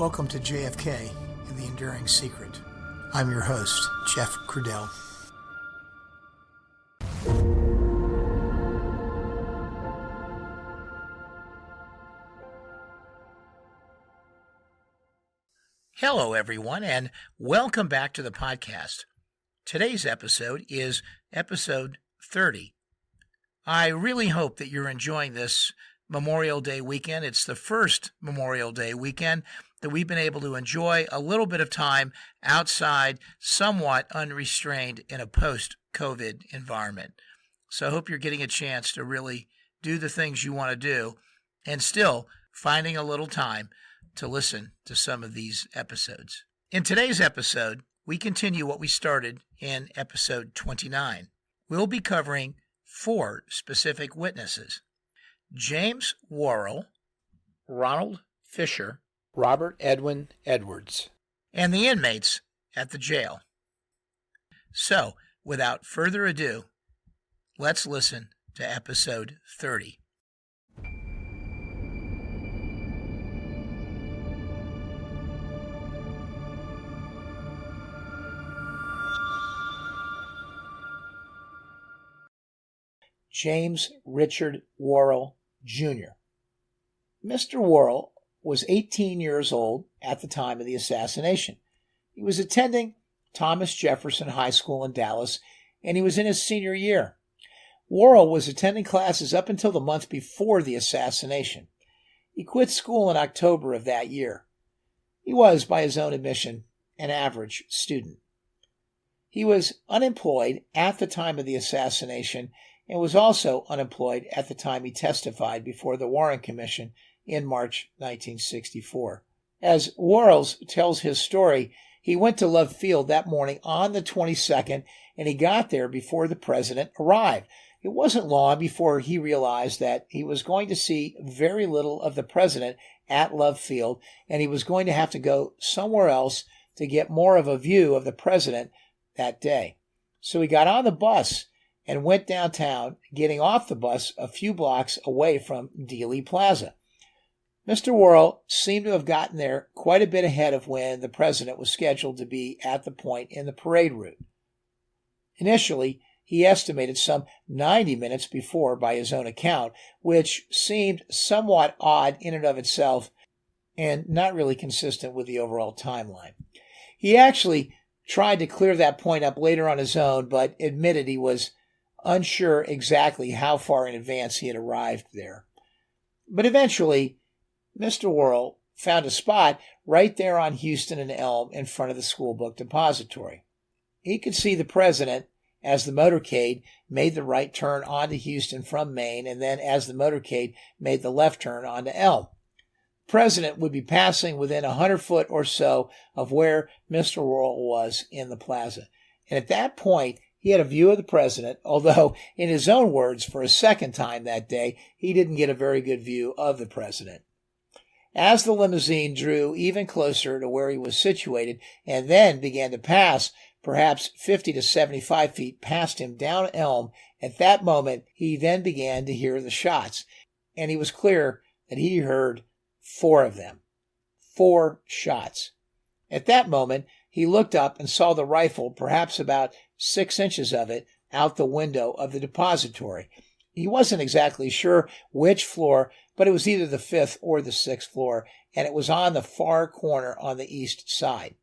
Welcome to JFK and the Enduring Secret. I'm your host, Jeff Crudell. Hello, everyone, and welcome back to the podcast. Today's episode is episode 30. I really hope that you're enjoying this Memorial Day weekend. It's the first Memorial Day weekend that we've been able to enjoy a little bit of time outside, somewhat unrestrained in a post-COVID environment. So I hope you're getting a chance to really do the things you want to do and still finding a little time to listen to some of these episodes. In today's episode, we continue what we started in episode 29. We'll be covering 4 specific witnesses: James Worrell, Ronald Fisher, Robert Edwin Edwards, and the inmates at the jail. So, without further ado, let's listen to episode 30. James Richard Worrell, Jr. Mr. Worrell was 18 years old at the time of the assassination. He was attending Thomas Jefferson High School in Dallas, and he was in his senior year. Worrell was attending classes up until the month before the assassination. He quit school in October of that year. He was, by his own admission, an average student. He was unemployed at the time of the assassination and was also unemployed at the time he testified before the Warren Commission in March 1964. As Worrell tells his story, he went to Love Field that morning on the 22nd, and he got there before the president arrived. It wasn't long before he realized that he was going to see very little of the president at Love Field, and he was going to have to go somewhere else to get more of a view of the president that day. So he got on the bus and went downtown, getting off the bus a few blocks away from Dealey Plaza. Mr. Worrell seemed to have gotten there quite a bit ahead of when the president was scheduled to be at the point in the parade route. Initially, he estimated some 90 minutes before by his own account, which seemed somewhat odd in and of itself and not really consistent with the overall timeline. He actually tried to clear that point up later on his own, but admitted he was unsure exactly how far in advance he had arrived there. But eventually, Mr. Worrell found a spot right there on Houston and Elm in front of the school book depository. He could see the president as the motorcade made the right turn onto Houston from Main, and then as the motorcade made the left turn onto Elm. The president would be passing within 100 foot or so of where Mr. Worrell was in the plaza. And at that point, he had a view of the president, although, in his own words, for a second time that day, he didn't get a very good view of the president. As the limousine drew even closer to where he was situated and then began to pass perhaps 50 to 75 feet past him down Elm, at that moment he then began to hear the shots, and he was clear that he heard 4 of them. 4 shots. At that moment, he looked up and saw the rifle, perhaps about 6 inches of it, out the window of the depository. He wasn't exactly sure which floor, but it was either the 5th or the 6th floor, and it was on the far corner on the east side.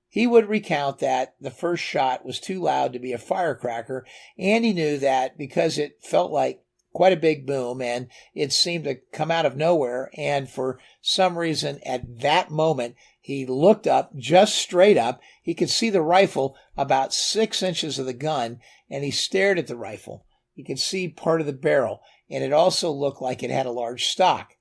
He would recount that the first shot was too loud to be a firecracker, and he knew that because it felt like quite a big boom, and it seemed to come out of nowhere, and for some reason at that moment he looked up, just straight up. He could see the rifle about 6 inches of the gun, and he stared at the rifle. He could see part of the barrel, and it also looked like it had a large stock.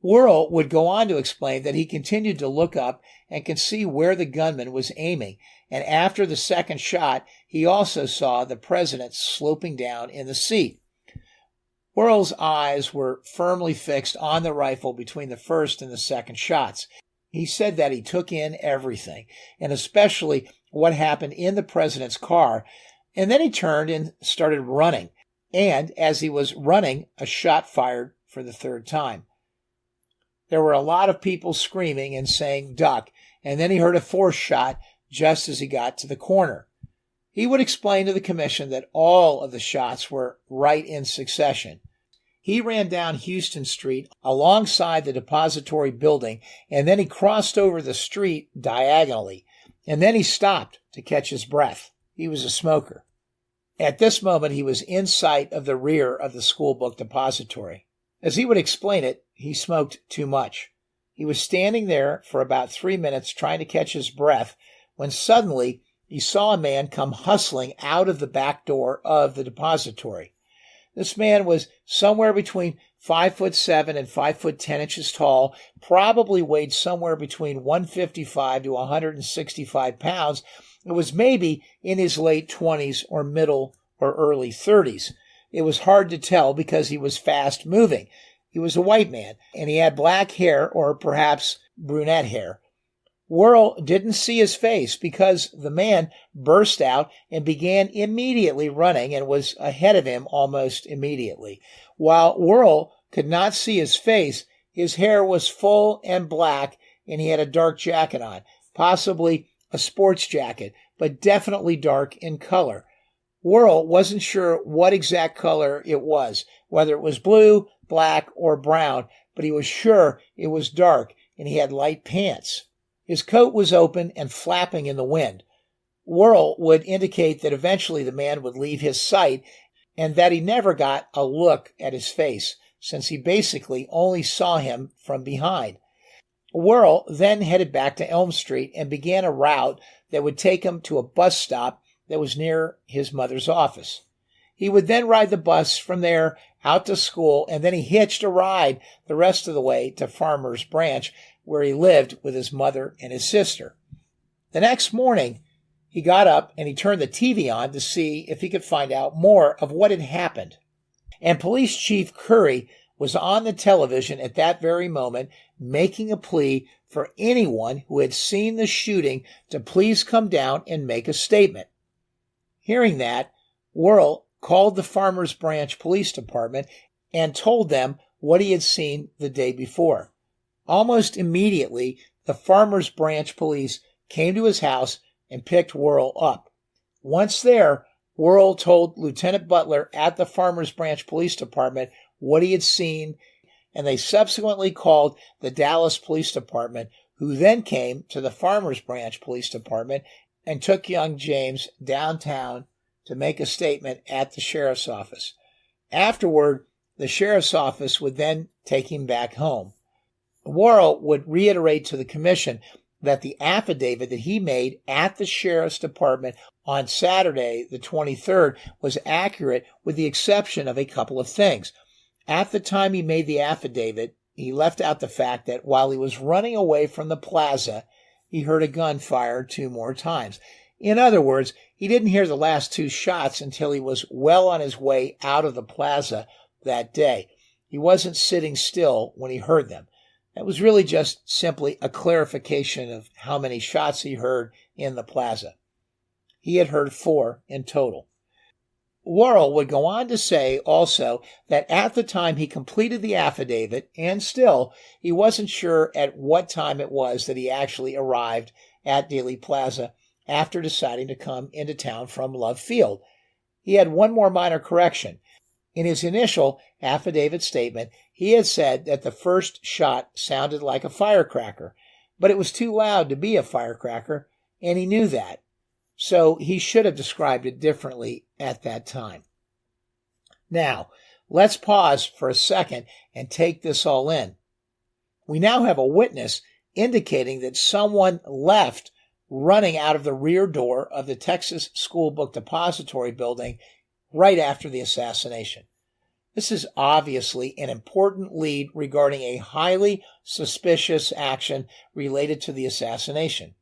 Worrell would go on to explain that he continued to look up and could see where the gunman was aiming, and after the second shot, he also saw the president sloping down in the seat. Worrell's eyes were firmly fixed on the rifle between the first and the second shots. He said that he took in everything, and especially what happened in the president's car, and then he turned and started running. And as he was running, a shot fired for the 3rd time. There were a lot of people screaming and saying duck, and then he heard a fourth shot just as he got to the corner. He would explain to the commission that all of the shots were right in succession. He ran down Houston Street alongside the depository building, and then he crossed over the street diagonally, and then he stopped to catch his breath. He was a smoker. At this moment, he was in sight of the rear of the school book depository. As he would explain it, he smoked too much. He was standing there for about 3 minutes trying to catch his breath when suddenly he saw a man come hustling out of the back door of the depository. This man was somewhere between 5'7" and 5'10" tall, probably weighed somewhere between 155 to 165 pounds, and was maybe in his late 20s or middle or early 30s. It was hard to tell because he was fast moving. He was a white man, and he had black hair or perhaps brunette hair. Worrell didn't see his face because the man burst out and began immediately running and was ahead of him almost immediately. While Worrell could not see his face, his hair was full and black, and he had a dark jacket on, possibly a sports jacket, but definitely dark in color. Worrell wasn't sure what exact color it was, whether it was blue, black, or brown, but he was sure it was dark, and he had light pants. His coat was open and flapping in the wind. Worrell would indicate that eventually the man would leave his sight and that he never got a look at his face, since he basically only saw him from behind. Worrell then headed back to Elm Street and began a route that would take him to a bus stop that was near his mother's office. He would then ride the bus from there out to school, and then he hitched a ride the rest of the way to Farmers Branch, where he lived with his mother and his sister. The next morning, he got up and he turned the TV on to see if he could find out more of what had happened. And Police Chief Curry was on the television at that very moment, making a plea for anyone who had seen the shooting to please come down and make a statement. Hearing that, Worrell called the Farmers Branch Police Department and told them what he had seen the day before. Almost immediately, the Farmers Branch Police came to his house and picked Worrell up. Once there, Worrell told Lieutenant Butler at the Farmers Branch Police Department what he had seen, and they subsequently called the Dallas Police Department, who then came to the Farmers Branch Police Department and took young James downtown to make a statement at the sheriff's office. Afterward, the sheriff's office would then take him back home. Worrell would reiterate to the commission that the affidavit that he made at the sheriff's department on Saturday, the 23rd, was accurate with the exception of a couple of things. At the time he made the affidavit, he left out the fact that while he was running away from the plaza, he heard a gun fire 2 more times. In other words, he didn't hear the last 2 shots until he was well on his way out of the plaza that day. He wasn't sitting still when he heard them. That was really just simply a clarification of how many shots he heard in the plaza. He had heard 4 in total. Worrell would go on to say also that at the time he completed the affidavit, and still, he wasn't sure at what time it was that he actually arrived at Dealey Plaza after deciding to come into town from Love Field. He had one more minor correction. In his initial affidavit statement, he had said that the first shot sounded like a firecracker, but it was too loud to be a firecracker, and he knew that. So he should have described it differently at that time. Now, let's pause for a second and take this all in. We now have a witness indicating that someone left running out of the rear door of the Texas School Book Depository building right after the assassination. This is obviously an important lead regarding a highly suspicious action related to the assassination.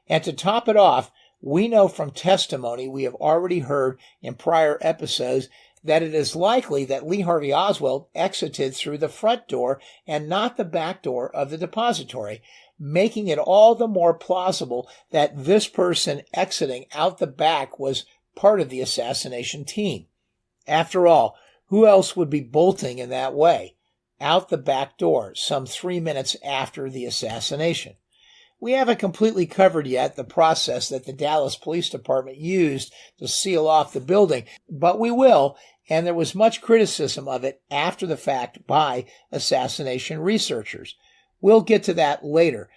And to top it off, we know from testimony we have already heard in prior episodes that it is likely that Lee Harvey Oswald exited through the front door and not the back door of the depository, making it all the more plausible that this person exiting out the back was part of the assassination team. After all, who else would be bolting in that way? out the back door some 3 minutes after the assassination. We haven't completely covered yet the process that the Dallas Police Department used to seal off the building, but we will, and there was much criticism of it after the fact by assassination researchers. We'll get to that later,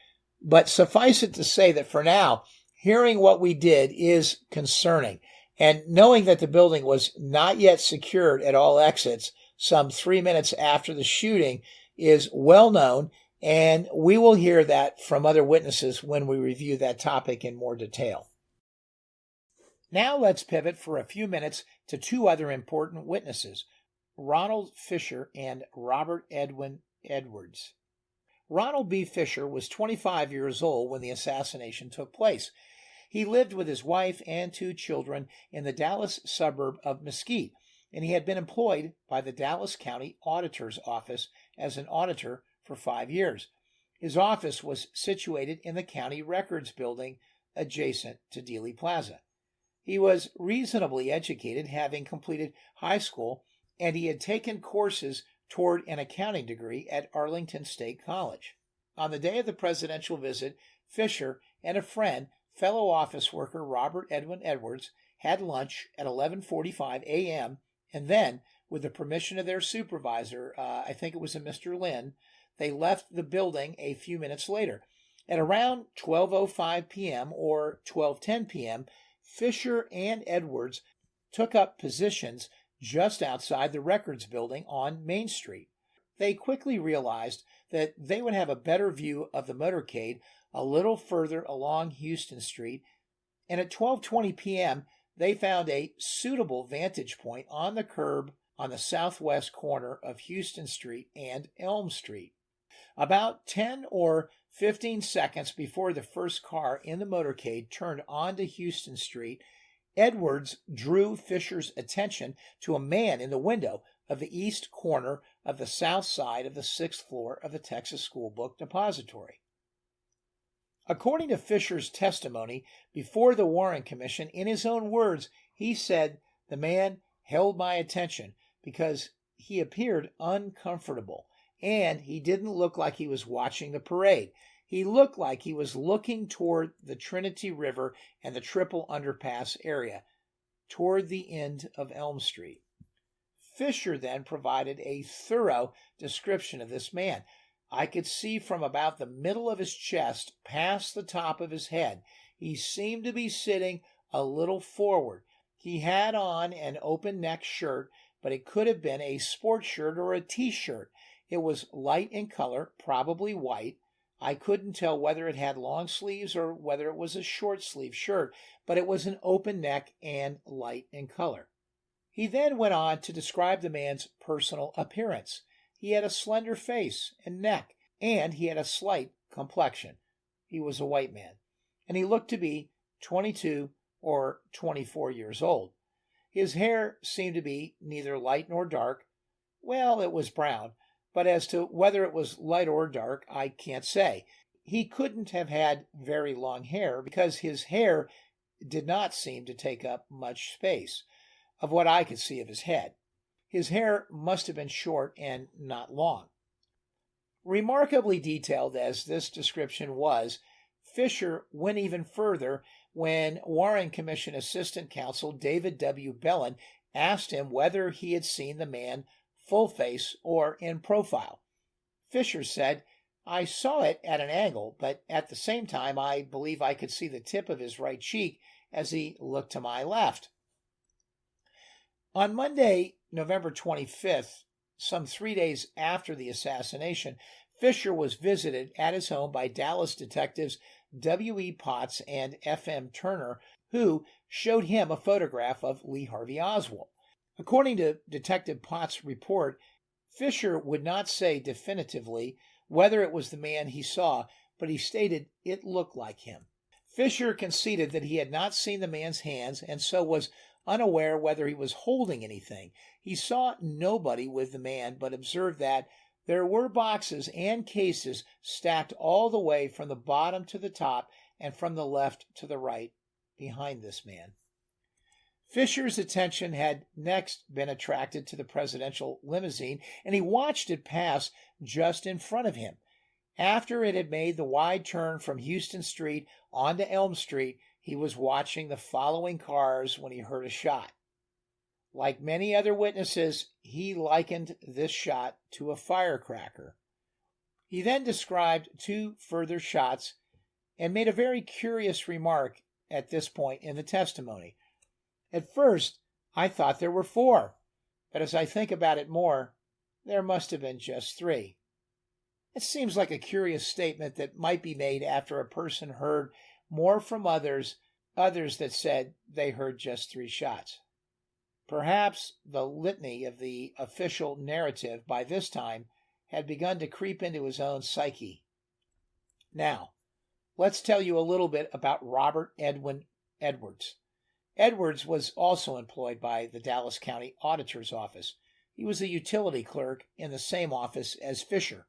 but suffice it to say that for now, hearing what we did is concerning, and knowing that the building was not yet secured at all exits some 3 minutes after the shooting is well known, and we will hear that from other witnesses when we review that topic in more detail. Now let's pivot for a few minutes to two other important witnesses, Ronald Fisher and Robert Edwin Edwards. Ronald B. Fisher was 25 years old when the assassination took place. He lived with his wife and 2 children in the Dallas suburb of Mesquite, and he had been employed by the Dallas County Auditor's Office as an auditor for 5 years. His office was situated in the County Records Building adjacent to Dealey Plaza. He was reasonably educated, having completed high school, and he had taken courses toward an accounting degree at Arlington State College. On the day of the presidential visit, Fisher and a friend, fellow office worker Robert Edwin Edwards, had lunch at 11:45 a.m., and then, with the permission of their supervisor, I think it was a Mr. Lynn, they left the building a few minutes later. At around 12:05 p.m. or 12:10 p.m., Fisher and Edwards took up positions just outside the Records Building on Main Street. They quickly realized that they would have a better view of the motorcade a little further along Houston Street, and at 12:20 p.m., they found a suitable vantage point on the curb on the southwest corner of Houston Street and Elm Street. About 10 or 15 seconds before the first car in the motorcade turned onto Houston Street, Edwards drew Fisher's attention to a man in the window of the east corner of the south side of the 6th floor of the Texas School Book Depository. According to Fisher's testimony before the Warren Commission, in his own words, he said, "The man held my attention because he appeared uncomfortable, and he didn't look like he was watching the parade. He looked like he was looking toward the Trinity River and the Triple Underpass area, toward the end of Elm Street." Fisher then provided a thorough description of this man. "I could see from about the middle of his chest past the top of his head. He seemed to be sitting a little forward. He had on an open-neck shirt, but it could have been a sports shirt or a T-shirt. It was light in color, probably white. I couldn't tell whether it had long sleeves or whether it was a short-sleeve shirt, but it was an open neck and light in color." He then went on to describe the man's personal appearance. He had a slender face and neck, and he had a slight complexion. He was a white man, and he looked to be 22 or 24 years old. His hair seemed to be neither light nor dark. Well, it was brown, but as to whether it was light or dark, I can't say. He couldn't have had very long hair because his hair did not seem to take up much space, of what I could see of his head. His hair must have been short and not long. Remarkably detailed as this description was, Fisher went even further when Warren Commission Assistant Counsel David W. Bellin asked him whether he had seen the man full face or in profile. Fisher said, "I saw it at an angle, but at the same time I believe I could see the tip of his right cheek as he looked to my left." On Monday, November 25th, some 3 days after the assassination, Fisher was visited at his home by Dallas detectives W.E. Potts and F.M. Turner, who showed him a photograph of Lee Harvey Oswald. According to Detective Potts' report, Fisher would not say definitively whether it was the man he saw, but he stated it looked like him. Fisher conceded that he had not seen the man's hands and so was unaware whether he was holding anything. He saw nobody with the man, but observed that there were boxes and cases stacked all the way from the bottom to the top and from the left to the right behind this man. Fisher's attention had next been attracted to the presidential limousine, and he watched it pass just in front of him. After it had made the wide turn from Houston Street onto Elm Street, he was watching the following cars when he heard a shot. Like many other witnesses, he likened this shot to a firecracker. He then described 2 further shots and made a very curious remark at this point in the testimony. At first, I thought there were 4, but as I think about it more, there must have been just 3. It seems like a curious statement that might be made after a person heard more from others that said they heard just 3 shots. Perhaps the litany of the official narrative by this time had begun to creep into his own psyche. Now, let's tell you a little bit about Robert Edwin Edwards. Edwards was also employed by the Dallas County Auditor's Office. He was a utility clerk in the same office as Fisher.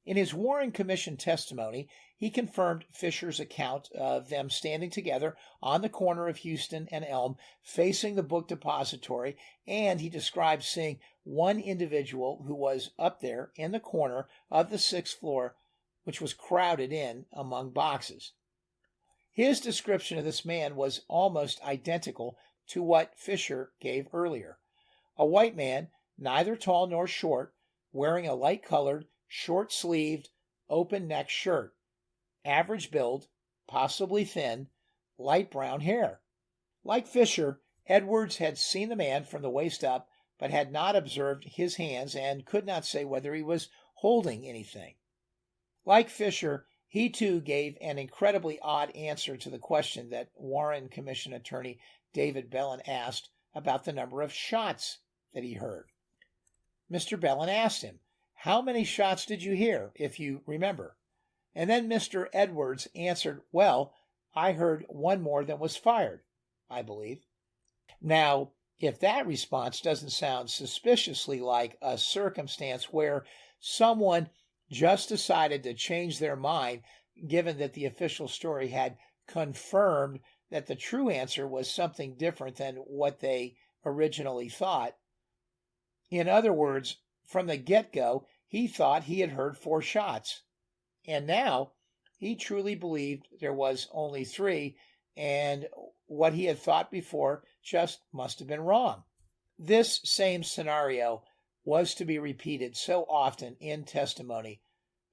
In his Warren Commission testimony, he confirmed Fisher's account of them standing together on the corner of Houston and Elm, facing the book depository, and he described seeing one individual who was up there in the corner of the 6th floor, which was crowded in among boxes. His description of this man was almost identical to what Fisher gave earlier. A white man, neither tall nor short, wearing a light-colored, short-sleeved, open-neck shirt, average build, possibly thin, light brown hair. Like Fisher, Edwards had seen the man from the waist up, but had not observed his hands and could not say whether he was holding anything. Like Fisher, he too gave an incredibly odd answer to the question that Warren Commission attorney David Bellin asked about the number of shots that he heard. Mr. Bellin asked him, "How many shots did you hear, if you remember?" And then Mr. Edwards answered, "Well, I heard 1 more than was fired, I believe." Now, if that response doesn't sound suspiciously like a circumstance where someone just decided to change their mind, given that the official story had confirmed that the true answer was something different than what they originally thought. In other words, from the get-go, he thought he had heard 4 shots. And now, he truly believed there was only 3, and what he had thought before just must have been wrong. This same scenario was to be repeated so often in testimony,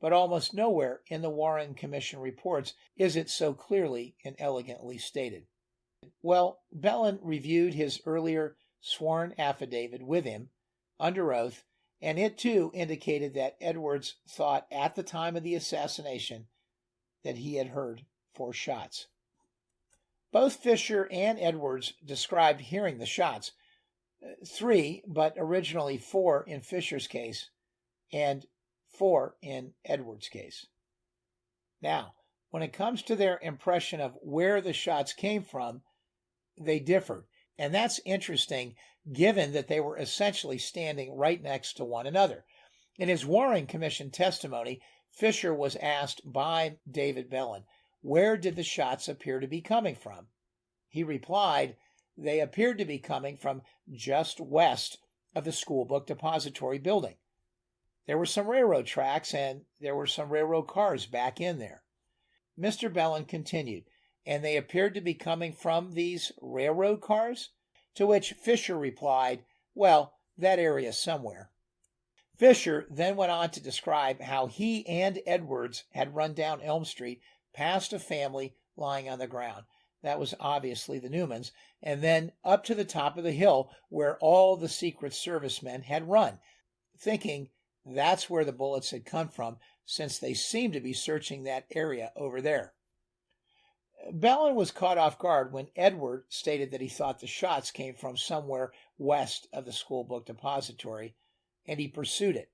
but almost nowhere in the Warren Commission reports is it so clearly and elegantly stated. Well, Bellin reviewed his earlier sworn affidavit with him, under oath, and it too indicated that Edwards thought at the time of the assassination that he had heard 4 shots. Both Fisher and Edwards described hearing the shots, 3, but originally 4 in Fisher's case, and 4 in Edwards' case. Now, when it comes to their impression of where the shots came from, they differed. And that's interesting, given that they were essentially standing right next to one another. In his Warren Commission testimony, Fisher was asked by David Bellin, where did the shots appear to be coming from? He replied, they appeared to be coming from just west of the school book depository building. There were some railroad tracks and there were some railroad cars back in there. Mr. Bellin continued, and they appeared to be coming from these railroad cars? To which Fisher replied, well, that area somewhere. Fisher then went on to describe how he and Edwards had run down Elm Street past a family lying on the ground. That was obviously the Newmans, and then up to the top of the hill where all the Secret Service men had run, thinking that's where the bullets had come from, since they seemed to be searching that area over there. Bellin was caught off guard when Edward stated that he thought the shots came from somewhere west of the school book depository, and he pursued it,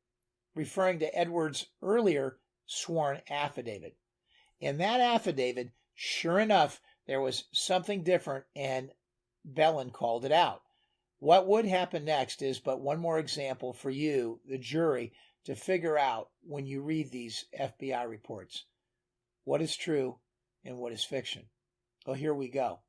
referring to Edward's earlier sworn affidavit. In that affidavit, sure enough, there was something different, and Bellin called it out. What would happen next is but one more example for you, the jury, to figure out when you read these FBI reports. What is true and what is fiction? Well, here we go.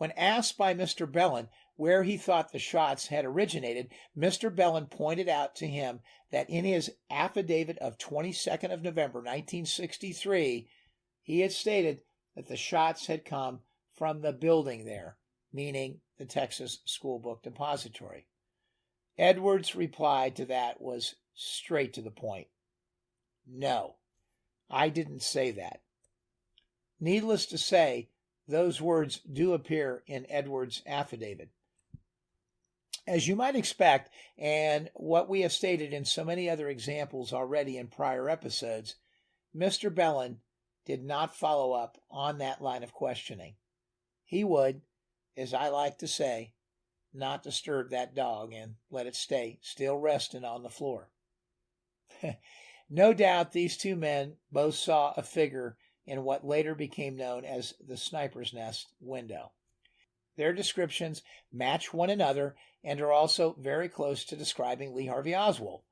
When asked by Mr. Bellin where he thought the shots had originated, Mr. Bellin pointed out to him that in his affidavit of 22nd of November 1963, he had stated that the shots had come from the building there, meaning the Texas School Book Depository. Edwards' reply to that was straight to the point. No, I didn't say that. Needless to say, those words do appear in Edwards' affidavit. As you might expect, and what we have stated in so many other examples already in prior episodes, Mr. Bellin did not follow up on that line of questioning. He would, as I like to say, not disturb that dog and let it stay still resting on the floor. No doubt these two men both saw a figure in what later became known as the sniper's nest window. Their descriptions match one another and are also very close to describing Lee Harvey Oswald.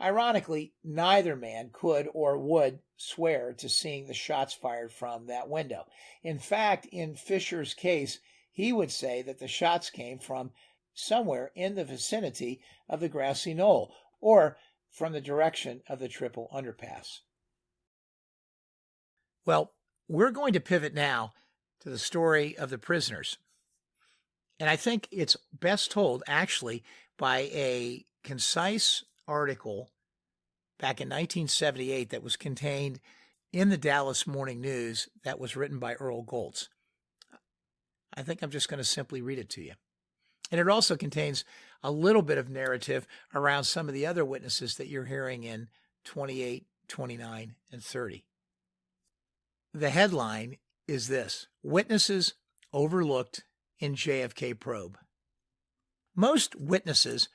Ironically, neither man could or would swear to seeing the shots fired from that window. In fact, in Fisher's case, he would say that the shots came from somewhere in the vicinity of the grassy knoll or from the direction of the triple underpass. Well, we're going to pivot now to the story of the prisoners. And I think it's best told actually by a concise article back in 1978 that was contained in the Dallas Morning News that was written by Earl Goltz. I think I'm just going to simply read it to you. And it also contains a little bit of narrative around some of the other witnesses that you're hearing in 28, 29, and 30. The headline is this: Witnesses Overlooked in JFK Probe. Most witnesses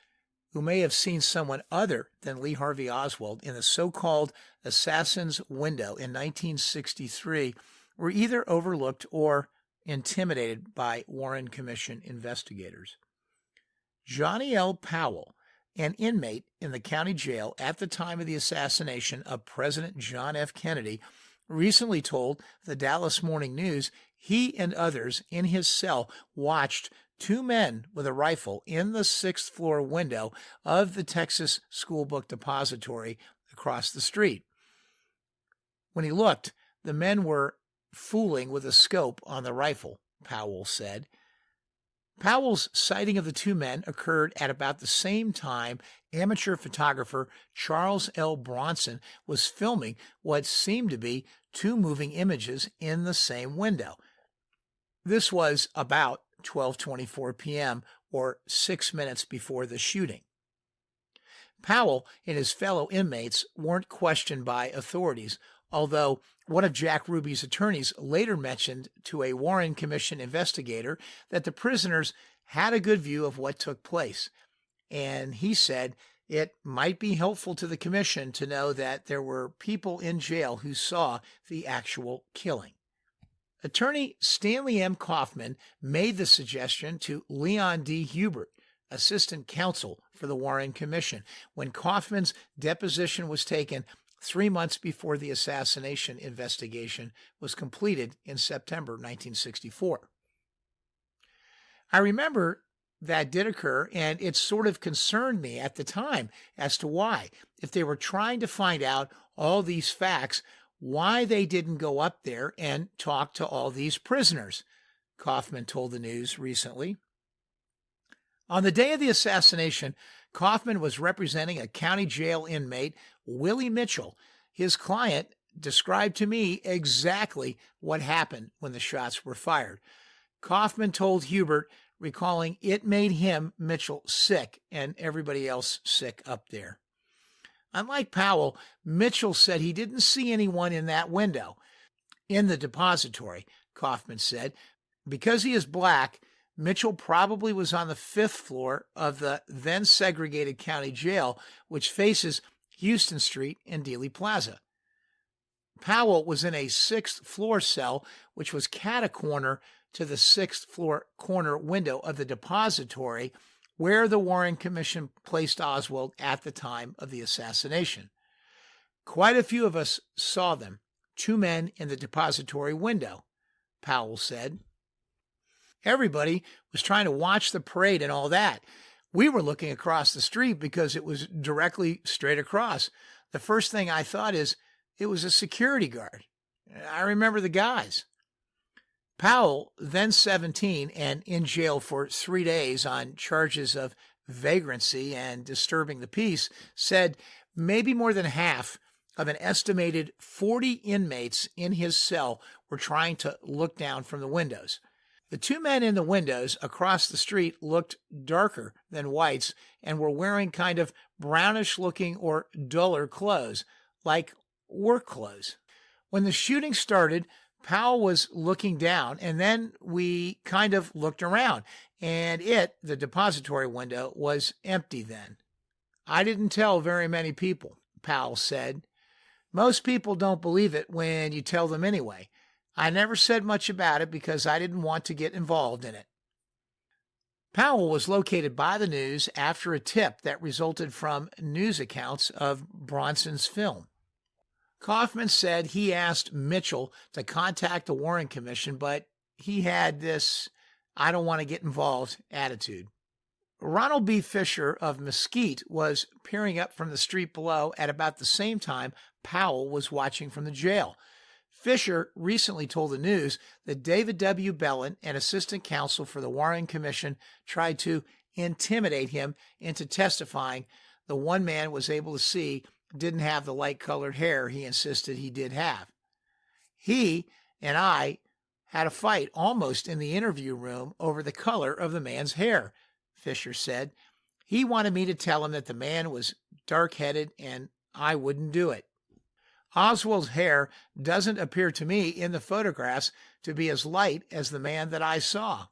who may have seen someone other than Lee Harvey Oswald in the so-called assassin's window in 1963 were either overlooked or intimidated by Warren Commission investigators. Johnny L. Powell, an inmate in the county jail at the time of the assassination of President John F. Kennedy, recently told the Dallas Morning News he and others in his cell watched two men with a rifle in the sixth floor window of the Texas School Book Depository across the street. When he looked, the men were fooling with a scope on the rifle, Powell said. Powell's sighting of the two men occurred at about the same time amateur photographer Charles L. Bronson was filming what seemed to be two moving images in the same window. This was about 12:24 p.m. or 6 minutes before the shooting. Powell and his fellow inmates weren't questioned by authorities, although one of Jack Ruby's attorneys later mentioned to a Warren Commission investigator that the prisoners had a good view of what took place, and he said it might be helpful to the commission to know that there were people in jail who saw the actual killing. Attorney Stanley M. Kaufman made the suggestion to Leon D. Hubert, assistant counsel for the Warren Commission, when Kaufman's deposition was taken 3 months before the assassination investigation was completed in September 1964. I remember that did occur, and it sort of concerned me at the time as to why, if they were trying to find out all these facts, why they didn't go up there and talk to all these prisoners, Kaufman told the News recently. On the day of the assassination, Kaufman was representing a county jail inmate, Willie Mitchell. His client described to me exactly what happened when the shots were fired. Kaufman told Hubert, recalling it made him, Mitchell, sick and everybody else sick up there. Unlike Powell, Mitchell said he didn't see anyone in that window. In the depository, Kaufman said, because he is black, Mitchell probably was on the 5th floor of the then segregated county jail, which faces Houston Street and Dealey Plaza. Powell was in a 6th floor cell, which was cat-a-corner to the 6th floor corner window of the depository, where the Warren Commission placed Oswald at the time of the assassination. Quite a few of us saw them, two men in the depository window, Powell said. Everybody was trying to watch the parade and all that. We were looking across the street because it was directly straight across. The first thing I thought is it was a security guard. I remember the guys. Powell, then 17 and in jail for 3 days on charges of vagrancy and disturbing the peace, said maybe more than half of an estimated 40 inmates in his cell were trying to look down from the windows. The two men in the windows across the street looked darker than whites and were wearing kind of brownish-looking or duller clothes, like work clothes. When the shooting started, Powell was looking down, and then we kind of looked around, and the depository window, was empty then. I didn't tell very many people, Powell said. Most people don't believe it when you tell them anyway. I never said much about it because I didn't want to get involved in it. Powell was located by the news after a tip that resulted from news accounts of Bronson's film. Kaufman said he asked Mitchell to contact the Warren Commission, but he had this I don't want to get involved attitude. Ronald B. Fisher of Mesquite was peering up from the street below at about the same time Powell was watching from the jail. Fisher recently told the news that David W. Bellin, an assistant counsel for the Warren Commission, tried to intimidate him into testifying the one man was able to see didn't have the light-colored hair he insisted he did have. He and I had a fight almost in the interview room over the color of the man's hair, Fisher said. He wanted me to tell him that the man was dark-headed and I wouldn't do it. Oswald's hair doesn't appear to me in the photographs to be as light as the man that I saw,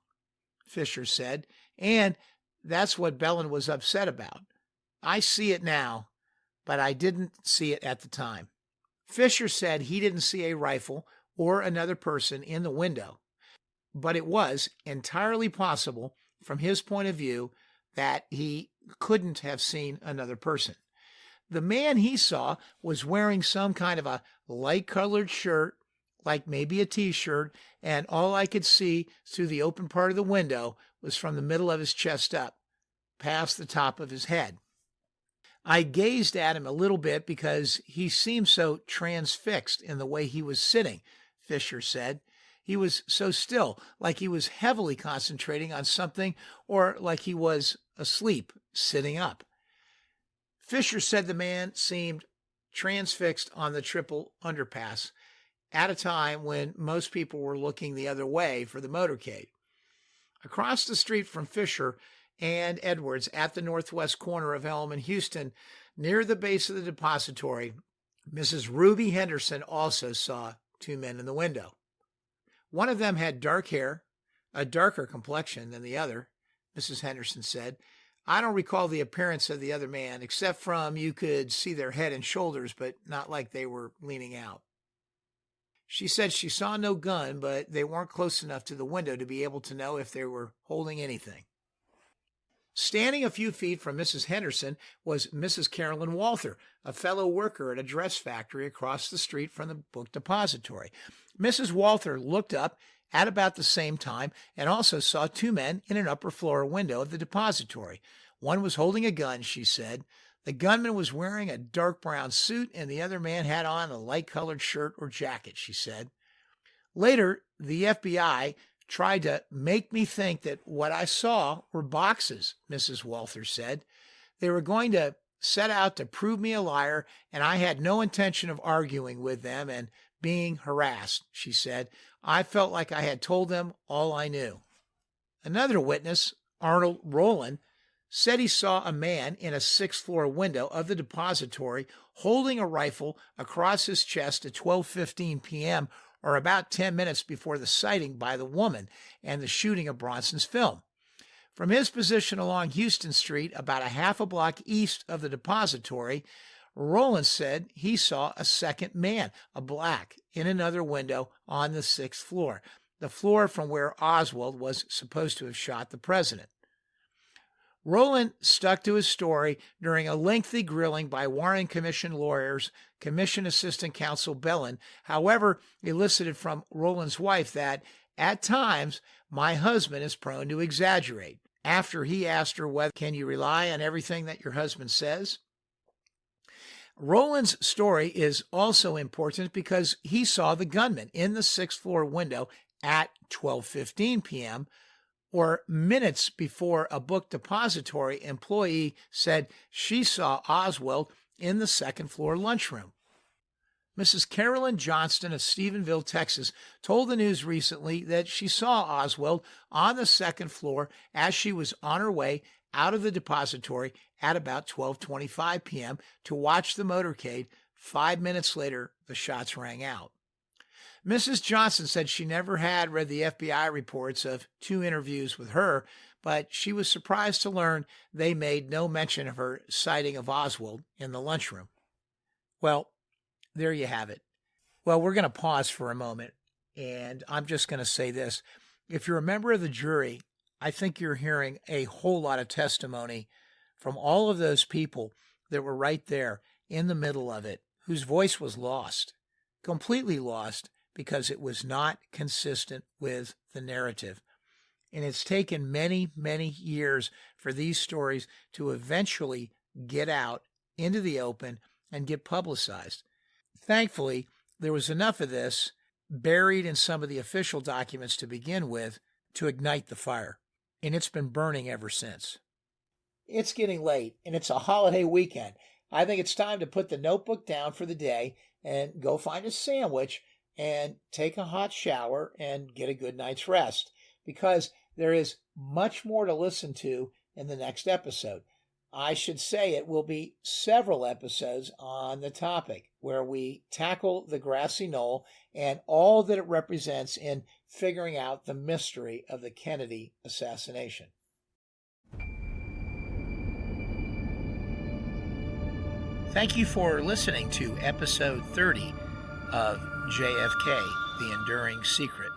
Fisher said, and that's what Bellin was upset about. I see it now, but I didn't see it at the time. Fisher said he didn't see a rifle or another person in the window, but it was entirely possible from his point of view that he couldn't have seen another person. The man he saw was wearing some kind of a light-colored shirt, like maybe a T-shirt, and all I could see through the open part of the window was from the middle of his chest up, past the top of his head. I gazed at him a little bit because he seemed so transfixed in the way he was sitting, Fisher said. He was so still, like he was heavily concentrating on something or like he was asleep, sitting up. Fisher said the man seemed transfixed on the triple underpass at a time when most people were looking the other way for the motorcade. Across the street from Fisher and Edwards at the northwest corner of Elm and Houston, near the base of the depository, Mrs. Ruby Henderson also saw two men in the window. One of them had dark hair, a darker complexion than the other, Mrs. Henderson said. I don't recall the appearance of the other man, except from you could see their head and shoulders, but not like they were leaning out. She said she saw no gun, but they weren't close enough to the window to be able to know if they were holding anything. Standing a few feet from Mrs. Henderson was Mrs. Carolyn Walther, a fellow worker at a dress factory across the street from the book depository. Mrs. Walther looked up at about the same time and also saw two men in an upper floor window of the depository. One was holding a gun, she said. The gunman was wearing a dark brown suit and the other man had on a light-colored shirt or jacket, she said. Later, the FBI tried to make me think that what I saw were boxes, Mrs. Walther said. They were going to set out to prove me a liar, and I had no intention of arguing with them and being harassed, she said. I felt like I had told them all I knew. Another witness, Arnold Rowland, said he saw a man in a sixth-floor window of the depository holding a rifle across his chest at 12:15 p.m., or about 10 minutes before the sighting by the woman and the shooting of Bronson's film. From his position along Houston Street, about a half a block east of the depository, Rowland said he saw a second man, a black, in another window on the sixth floor, the floor from where Oswald was supposed to have shot the president. Rowland stuck to his story during a lengthy grilling by Warren Commission lawyers, Commission Assistant Counsel Bellin, however, elicited from Rowland's wife that At times, my husband is prone to exaggerate. After he asked her whether can you rely on everything that your husband says? Roland's story is also important because he saw the gunman in the 6th floor window at 12:15 p.m., or minutes before a book depository employee said she saw Oswald in the 2nd floor lunchroom. Mrs. Carolyn Johnston of Stephenville, Texas, told the news recently that she saw Oswald on the 2nd floor as she was on her way out of the depository at about 12:25 p.m. to watch the motorcade. 5 minutes later, the shots rang out. Mrs. Johnson said she never had read the FBI reports of 2 interviews with her, but she was surprised to learn they made no mention of her sighting of Oswald in the lunchroom. Well, there you have it. Well, we're going to pause for a moment, and I'm just going to say this. If you're a member of the jury, I think you're hearing a whole lot of testimony from all of those people that were right there in the middle of it, whose voice was lost, completely lost, because it was not consistent with the narrative. And it's taken many, many years for these stories to eventually get out into the open and get publicized. Thankfully, there was enough of this buried in some of the official documents to begin with to ignite the fire. And it's been burning ever since. It's getting late, and it's a holiday weekend. I think it's time to put the notebook down for the day and go find a sandwich and take a hot shower and get a good night's rest, because there is much more to listen to in the next episode. I should say it will be several episodes on the topic where we tackle the grassy knoll and all that it represents in figuring out the mystery of the Kennedy assassination. Thank you for listening to episode 30 of JFK, The Enduring Secret.